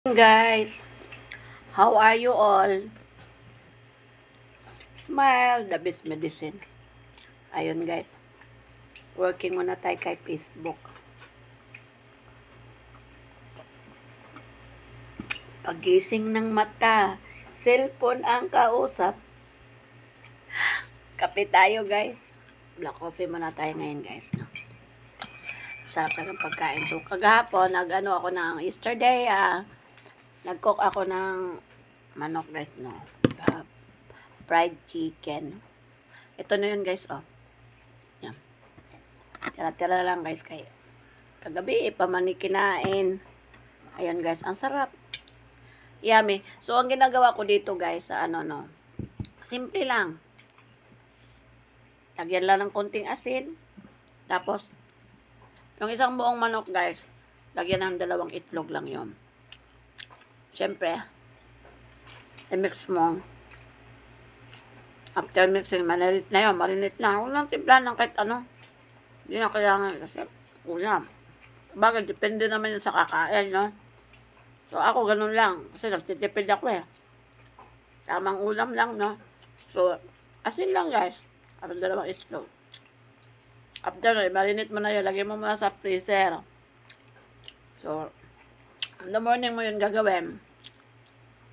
Guys, how are you all? Smile, the best medicine. Ayun guys, working muna tayo kay Facebook. Pagising ng mata, cellphone ang kausap. Kape tayo guys. Black coffee muna tayo ngayon guys. No? Sarap ng pagkain. So kagahapon, nag-ano ako ng yesterday, nag-cook ako ng manok guys, no? Fried chicken. Ito na yun guys, oh. Yan. Tira-tira lang guys kay kagabi, pamani kinain. Ayan guys, ang sarap. Yummy. So, ang ginagawa ko dito guys, sa no, simple lang. Lagyan lang ng konting asin. Tapos, yung isang buong manok guys, lagyan ng 2 itlog lang yun. Siyempre, i-mix mo. After mixing, marinate na yun. Marinate na. Huwag lang timplahan ng kahit ano. Hindi na kailangan kasi ulam. Bagay, depende naman yun sa kakain, no? So, ako ganun lang. Kasi nagtitipid ako eh. Tamang ulam lang, no? So, asin lang guys. Parang 2 itlog. After, marinate mo na yun. Lagay mo muna sa freezer. So, in the morning mo yun gagawin.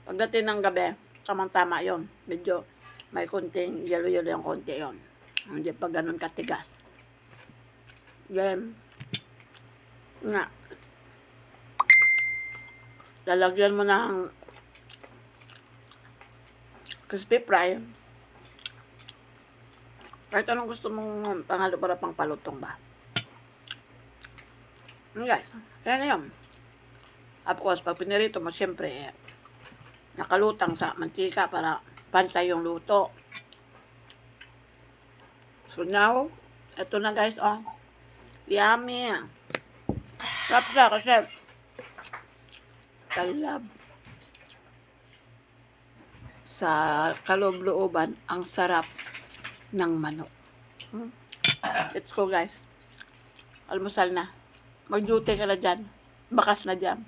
Pagdating ng gabi, tamang-tama yun. Medyo may konting yelo-yelo yung konti yun. Hindi pa ganun katigas. Then, nga, lalagyan mo ng crispy fry. Kahit anong gusto mong pangalo para pang palutong ba. Guys, kaya na yun. Of course, pag pinirito mo, syempre, nakalutang sa mantika para pantay yung luto. So now, ito na guys, oh. Yummy. Sarap siya kasi talab sa kaloob-looban ang sarap ng manok. Let's go guys. Almusal na. Mag-duty ka na dyan. Bakas na dyan.